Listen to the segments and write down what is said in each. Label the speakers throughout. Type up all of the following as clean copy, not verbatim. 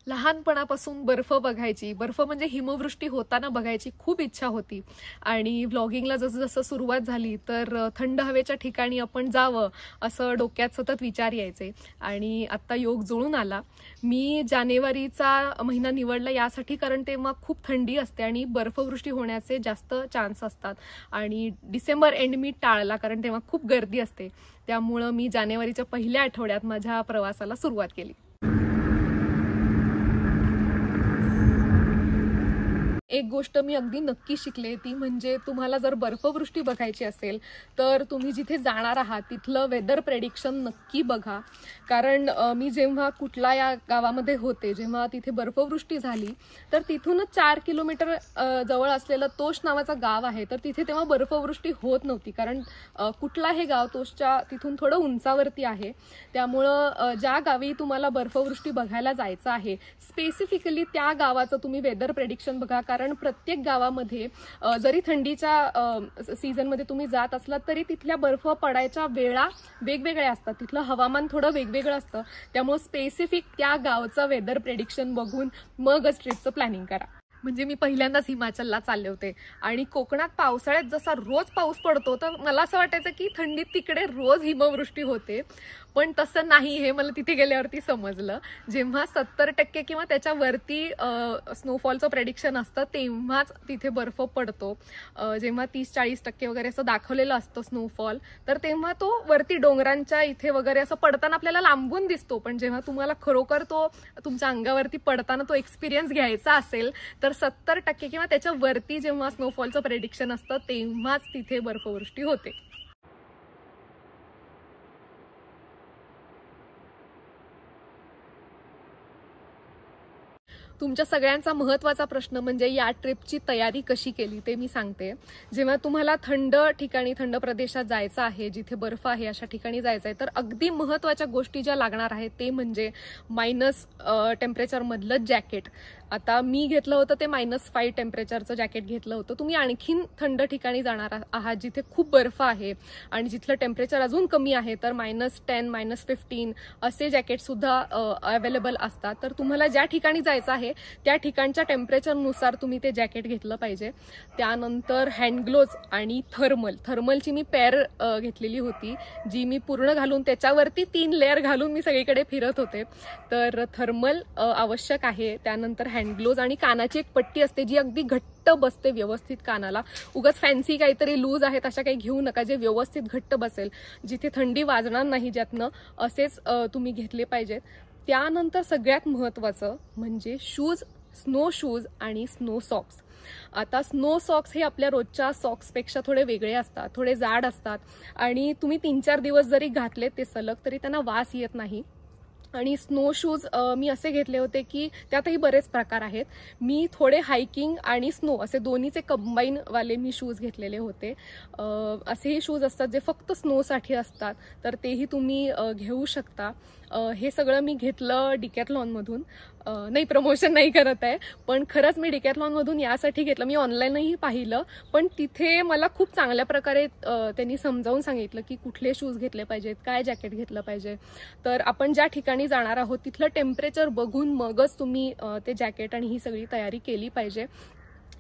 Speaker 1: लहानपणापासून बर्फ बघायची, बर्फ म्हणजे हिमवृष्टी होताना बघायची खूप इच्छा होती आणि व्लॉगिंगला जसं जसं सुरुवात झाली तर थंड हवेच्या ठिकाणी आपण जावं असं डोक्यात सतत विचार यायचे आणि आत्ता योग जुळून आला. मी जानेवारीचा महिना निवडला यासाठी कारण तेव्हा खूप थंडी असते आणि बर्फवृष्टी होण्याचे जास्त चान्स असतात आणि डिसेंबर एंड मी टाळला कारण तेव्हा खूप गर्दी असते. त्यामुळं मी जानेवारीच्या पहिल्या आठवड्यात माझ्या प्रवासाला सुरुवात केली. एक गोष्ट मी अगदी नक्की शिकले ती म्हणजे तुम्हाला जर बर्फवृष्टी बघायची असेल तर तुम्ही जिथे जाणार आहात तिथलं वेदर प्रेडिक्शन नक्की बघा. कारण मी जेव्हा कुठला या गावामध्ये होते, जेव्हा तिथे बर्फवृष्टी झाली तर तिथूनच 4 किलोमीटर जवळ असलेलं तोष नावाचं गाव आहे, तर तिथे तेव्हा बर्फवृष्टी होत नव्हती. कारण कुठला हे गाव तोषच्या तिथून थोडं उंचावरती आहे. त्यामुळं ज्या गावी तुम्हाला बर्फवृष्टी बघायला जायचं आहे स्पेसिफिकली त्या गावाचं तुम्ही वेदर प्रेडिक्शन बघा. कारण प्रत्येक गावामध्ये जरी थंडीच्या सीझनमध्ये तुम्ही जात असलात तरी तिथल्या बर्फ पडायच्या वेळा वेगवेगळ्या असतात, तिथलं हवामान थोडं वेगवेगळं असतं. त्यामुळे स्पेसिफिक त्या गावचं वेदर प्रेडिक्शन बघून मगच ट्रिपचं प्लॅनिंग करा. म्हणजे मी पहिल्यांदाच हिमाचलला चालले होते आणि कोकणात पावसाळ्यात जसा रोज पाऊस पडतो तर मला असं वाटायचं की थंडीत तिकडे रोज हिमवृष्टी होते, पण तसं नाही हे मला तिथे गेल्यावरती समजलं. जेव्हा 70% किंवा त्याच्यावरती स्नोफॉलचं प्रेडिक्शन असतं तेव्हाच तिथे बर्फ पडतो. जेव्हा 30-40% वगैरे असं दाखवलेलं असतं स्नोफॉल तर तेव्हा तो वरती डोंगरांच्या इथे वगैरे असं पडताना आपल्याला लांबून दिसतो, पण जेव्हा तुम्हाला खरोखर तो तुमच्या अंगावरती पडताना तो एक्सपिरियन्स घ्यायचा असेल तर 70% किंवा त्याच्यावरती जेव्हा स्नोफॉलचं प्रेडिक्शन असतं तेव्हाच तिथे बर्फवृष्टी होते. तुमच्या सगळ्यांचा महत्त्वाचा प्रश्न म्हणजे या ट्रिपची तयारी कशी केली ते मी सांगते. जेव्हा तुम्हाला थंड ठिकाणी, थंड प्रदेशात जायचं आहे, जिथे बर्फ आहे अशा ठिकाणी जायचं आहे तर अगदी महत्त्वाच्या गोष्टी ज्या लागणार आहेत ते म्हणजे मायनस टेम्परेचरमधलं जॅकेट. आता मी घेतलं होतं ते -5 टेम्परेचरचं जॅकेट घेतलं होतं. तुम्ही आणखीन थंड ठिकाणी जाणार आहात जिथे खूप बर्फ आहे आणि जिथलं टेम्परेचर अजून कमी आहे तर -10, -15 असे जॅकेटसुद्धा अवेलेबल असतात. तर तुम्हाला ज्या ठिकाणी जायचं आहे त्या ठिकाणच्या टेम्परेचरनुसार तुम्ही ते जॅकेट घेतलं पाहिजे. त्यानंतर हँडग्लोव्ज आणि थर्मलची मी पेअर घेतलेली होती जी मी पूर्ण घालून त्याच्यावरती 3 लेअर घालून मी सगळीकडे फिरत होते. तर थर्मल आवश्यक आहे. त्यानंतर हँडग्लोव्ज आणि कानाची एक पट्टी असते जी अगदी घट्ट बसते व्यवस्थित कानाला. उगाच फॅन्सी काहीतरी लूज आहेत अशा काही घेऊ नका, जे व्यवस्थित घट्ट बसेल, जिथे थंडी वाजणार नाही ज्यातनं, असेच तुम्ही घेतले पाहिजेत. त्यानंतर सगळ्यात महत्त्वाचं म्हणजे शूज, स्नो शूज आणि स्नो सॉक्स. आता स्नो सॉक्स हे आपल्या रोजच्या सॉक्सपेक्षा थोडे वेगळे असतात, थोडे जाड असतात आणि तुम्ही 3-4 दिवस जरी घातले ते सलग तरी त्यांना वास येत नाही. आणि स्नो शूज मी असे घेतले होते की त्यातही बरेच प्रकार आहेत. मी थोडे हायकिंग आणि स्नो असे दोन्हीचे कंबाईन वाले मी शूज घेतलेले होते. असेही शूज असतात जे फक्त स्नोसाठी असतात तर तेही तुम्ही घेऊ शकता. हे सगळं मी घेतलं डिकॅथलॉनमधून. नाही, प्रमोशन नाही करत आहे, पण खरंच मी डिकॅथलॉनमधून यासाठी घेतलं. मी ऑनलाईनही पाहिलं पण तिथे मला खूप चांगल्या प्रकारे त्यांनी समजावून सांगितलं की कुठले शूज घेतले पाहिजेत, काय जॅकेट घेतलं पाहिजे. तर आपण ज्या ठिकाणी जाणार आहोत तिथलं टेम्परेचर बघून मगच तुम्ही ते जॅकेट आणि ही सगळी तयारी केली पाहिजे.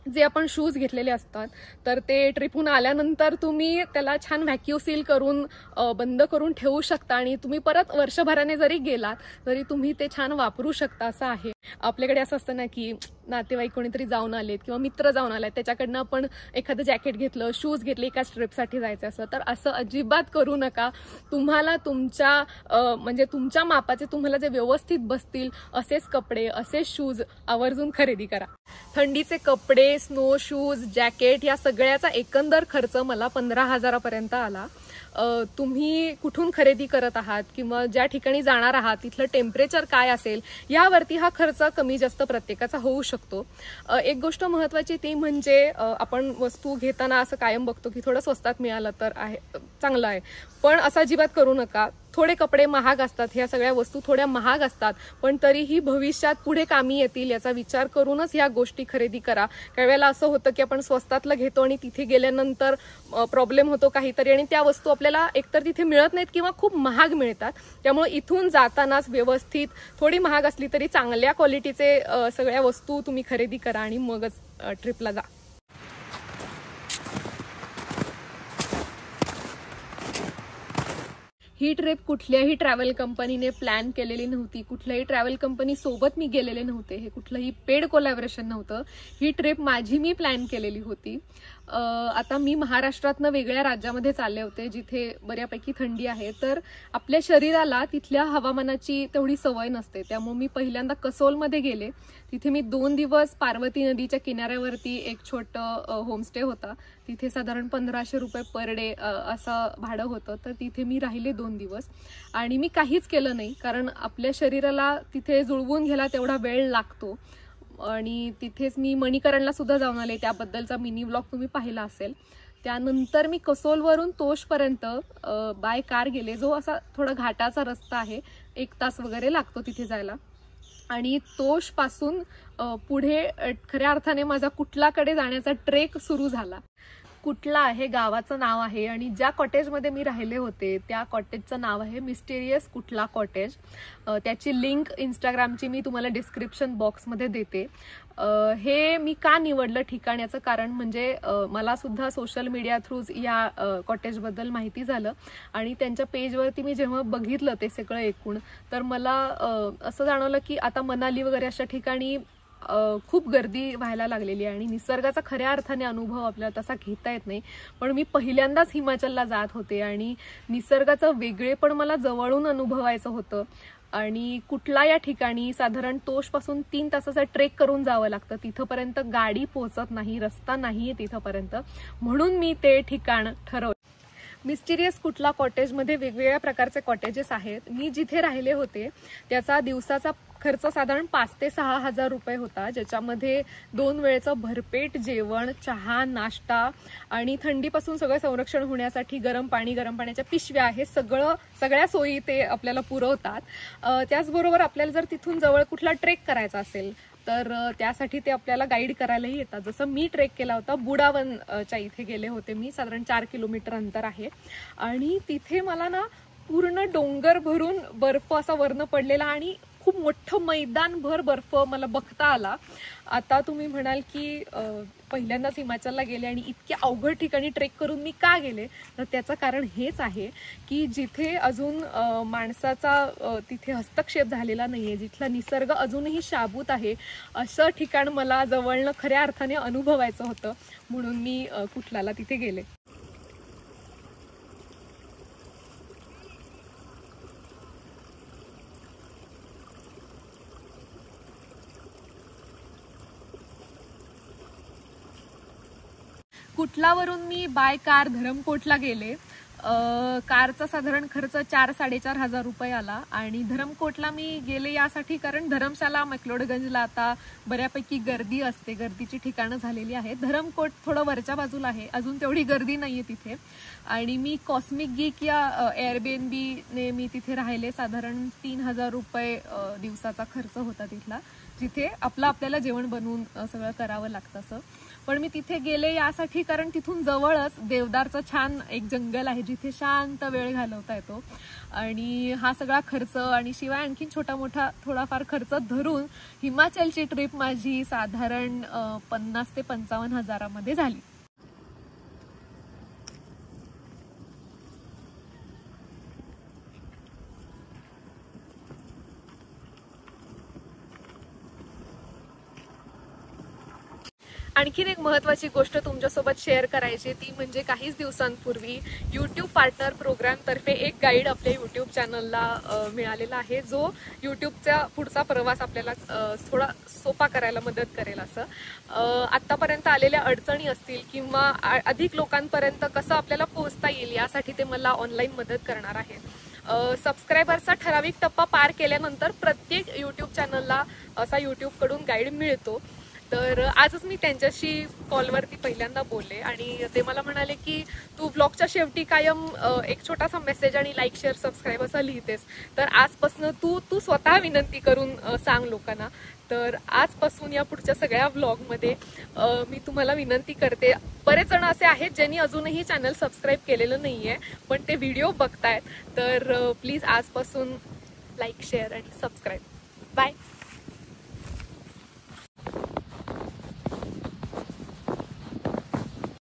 Speaker 1: जे आपण शूज घेतलेले असतात तर ते ट्रिपहून आल्यानंतर तुम्ही त्याला छान व्हॅक्यूम सील करून बंद करून ठेवू शकता आणि तुम्ही परत वर्षभराने जरी गेलात तरी तुम्ही ते छान वापरू शकता असं आहे. आपल्याकडे असं असतं ना की नातेवाईक कोणीतरी जाऊन आलेत किंवा मित्र जाऊन आलेत त्याच्याकडनं आपण एखादं जॅकेट घेतलं, शूज घेतले, एकाच ट्रिपसाठी जायचं असं, तर असं अजिबात करू नका. तुम्हाला तुमच्या म्हणजे तुमच्या मापाचे, तुम्हाला जे व्यवस्थित बसतील असेच कपडे, असेच शूज आवर्जून खरेदी करा. थंडीचे कपडे, स्नो शूज, जॅकेट या सगळ्याचा एकंदर खर्च मला 15,000 पर्यंत आला. तुम्ही कुठून खरेदी करत आहात किंवा ज्या ठिकाणी जाणार आहात तिथलं टेम्परेचर काय असेल यावरती हा खर्च कमी जास्त प्रत्येकाचा होऊ शकतो. एक गोष्ट महत्त्वाची ती म्हणजे आपण वस्तू घेताना असं कायम बघतो की थोडं स्वस्तात मिळालं तर आहे, चांगलं आहे, पण असं अजिबात करू नका. थोडे कपडे महाग असतात, ह्या सगळ्या वस्तू थोड्या महाग असतात, पण तरीही भविष्यात पुढे कामी येतील याचा विचार करूनच ह्या गोष्टी खरेदी करा. काही वेळेला असं होतं की आपण स्वस्तातलं घेतो आणि तिथे गेल्यानंतर प्रॉब्लेम होतो काहीतरी आणि त्या वस्तू आपल्याला एकतर तिथे मिळत नाहीत किंवा खूप महाग मिळतात. त्यामुळे इथून जातानाच व्यवस्थित, थोडी महाग असली तरी चांगल्या क्वालिटीचे सगळ्या वस्तू तुम्ही खरेदी करा आणि मगच ट्रिपला जा. ही ट्रिप कुठल्याही ट्रॅव्हल कंपनीने प्लॅन केलेली नव्हती, कुठल्याही ट्रॅव्हल कंपनी सोबत मी गेलेले नव्हते, हे कुठलंही पेड कोलॅबोरेशन नव्हतं. ही ट्रिप माझी मी प्लॅन केलेली होती. आता मी महाराष्ट्रातनं वेगळ्या राज्यामध्ये चालले होते जिथे बऱ्यापैकी थंडी आहे, तर आपल्या शरीराला तिथल्या हवामानाची तेवढी सवय नसते. त्यामुळे मी पहिल्यांदा कसोलमध्ये गेले. तिथे मी 2 दिवस पार्वती नदीच्या किनाऱ्यावरती एक छोटं होमस्टे होता. तिथे साधारण 1500 रुपये पर डे असं भाडं होतं. तर तिथे मी राहिले 2 दिवस आणि मी काहीच केलं नाही, कारण आपल्या शरीराला तिथे जुळवून घ्यायला तेवढा वेळ लागतो. आणि तिथेच मी मणिकरणला सुद्धा जाऊन आले, त्याबद्दलचा मिनी व्लॉग तुम्ही पाहिला असेल. त्यानंतर मी कसोलवरून तोषपर्यंत बाय कार गेले, जो असा थोडा घाटाचा रस्ता आहे, 1 तास वगैरे लागतो तिथे जायला. आणि तोष पासून पुढे खऱ्या अर्थाने माझा कुटलाकडे जाण्याचा ट्रेक सुरू झाला. कुटला हे गावाचं नाव आहे आणि ज्या कॉटेजमध्ये मी राहिले होते त्या कॉटेजचं नाव आहे मिस्टेरियस कुटला कॉटेज. त्याची लिंक इंस्टाग्रामची मी तुम्हाला डिस्क्रिप्शन बॉक्समध्ये देते. हे मी का निवडलं ठिकाण याचं कारण म्हणजे मला सुद्धा सोशल मीडिया थ्रूच या कॉटेजबद्दल माहिती झालं आणि त्यांच्या पेजवरती मी जेव्हा बघितलं ते सगळं एकूण, तर मला असं जाणवलं की आता मनाली वगैरे अशा ठिकाणी खूप गर्दी व्हायला लागलेली आहे आणि निसर्गाचा खऱ्या अर्थाने अनुभव आपल्याला तसा घेता येत नाही. पण मी पहिल्यांदाच हिमाचलला जात होते आणि निसर्गाचं वेगळेपण मला जवळून अनुभवायचं होतं. आणि कुटला या ठिकाणी साधारण तोषपासून 3 तासाचा ट्रेक करून जावं लागतं. तिथपर्यंत गाडी पोहोचत नाही, रस्ता नाहीये तिथपर्यंत, म्हणून मी ते ठिकाण ठरवलं. मिस्टिरियस कुटला कॉटेजमध्ये वेगवेगळ्या प्रकारचे कॉटेजेस आहेत. मी जिथे राहिले होते त्याचा दिवसाचा खर्च साधारण 5 ते 6 हजार रुपये होता, ज्याच्यामध्ये 2 वेळचं भरपेट जेवण, चहा, नाश्ता आणि थंडीपासून सगळं संरक्षण होण्यासाठी गरम पाणी, गरम पाण्याच्या पिशव्या, हे सगळ्या सोयी ते आपल्याला पुरवतात. त्याचबरोबर आपल्याला जर तिथून जवळ कुठला ट्रेक करायचा असेल तर त्यासाठी ते आपल्याला गाईड करायलाही येतात. जसं मी ट्रेक केला होता बुडावनच्या इथे गेले होते मी, साधारण 4 किलोमीटर अंतर आहे आणि तिथे मला ना पूर्ण डोंगर भरून बर्फ असा वरनं पडलेला आणि खूप मोठं मैदानभर बर्फ मला बघता आला. आता तुम्ही म्हणाल की पहिल्यांदाच हिमाचलला गेले आणि इतक्या अवघड ठिकाणी ट्रेक करून मी का गेले, तर त्याचं कारण हेच आहे की जिथे अजून माणसाचा तिथे हस्तक्षेप झालेला नाहीये, जिथला निसर्ग अजूनही शाबूत आहे, असं ठिकाण मला जवळनं खऱ्या अर्थाने अनुभवायचं होतं, म्हणून मी कुटलाला तिथे गेले. कुटलावरून मी बाय कार धरमकोटला गेले. कारचा साधारण खर्च 4-4.5 हजार रुपये आला आणि धरमकोटला मी गेले यासाठी कारण धरमशाला, मॅक्लोडगंजला आता बऱ्यापैकी गर्दी असते, गर्दीची ठिकाणं झालेली आहेत. धरमकोट थोडं वरच्या बाजूला आहे, अजून तेवढी गर्दी नाहीये तिथे. आणि मी कॉस्मिक गीक या एअरबीएनबीने मी तिथे राहिले. साधारण 3,000 रुपये दिवसाचा खर्च होता तिथला, जिथे आपल्याला जेवण बनवून सगळं करावं लागतं असं. पण मी तिथे गेले यासाठी कारण तिथून जवळच देवदारचं छान एक जंगल आहे जिथे शांत वेळ घालवता येतो. आणि हा सगळा खर्च आणि शिवाय आणखीन छोटा मोठा थोडाफार खर्च धरून हिमाचलची ट्रिप माझी साधारण 50 ते 55 हजारामध्ये झाली. आणखीन एक महत्त्वाची गोष्ट तुमच्यासोबत शेअर करायची, ती म्हणजे काहीच दिवसांपूर्वी यूट्यूब पार्टनर प्रोग्राम तर्फे एक गाईड आपल्या यूट्यूब चॅनलला मिळालेला आहे, जो यूट्यूबचा पुढचा प्रवास आपल्याला थोडा सोपा करायला मदत करेल. असं आतापर्यंत आलेल्या अडचणी असतील किंवा अधिक लोकांपर्यंत कसं आपल्याला पोहोचता येईल यासाठी ते मला ऑनलाईन मदत करणार आहे. सबस्क्रायबर्सचा ठराविक टप्पा पार केल्यानंतर प्रत्येक यूट्यूब चॅनलला असा यूट्यूबकडून गाईड मिळतो. तर आजच मी त्यांच्याशी कॉलवरती पहिल्यांदा बोलले आणि ते मला म्हणाले की तू व्लॉगच्या शेवटी कायम एक छोटासा मेसेज आणि लाईक शेअर सबस्क्राईब असं लिहितेस, तर आजपासून तू स्वतः विनंती करून सांग लोकांना. तर आजपासून या पुढच्या सगळ्या व्लॉगमध्ये मी तुम्हाला विनंती करते. बरेच जण असे आहेत ज्यांनी अजूनही चॅनल सबस्क्राईब केलेलं नाहीये पण ते व्हिडिओ बघतायत, तर प्लीज आजपासून लाईक शेअर आणि सबस्क्राईब. बाय.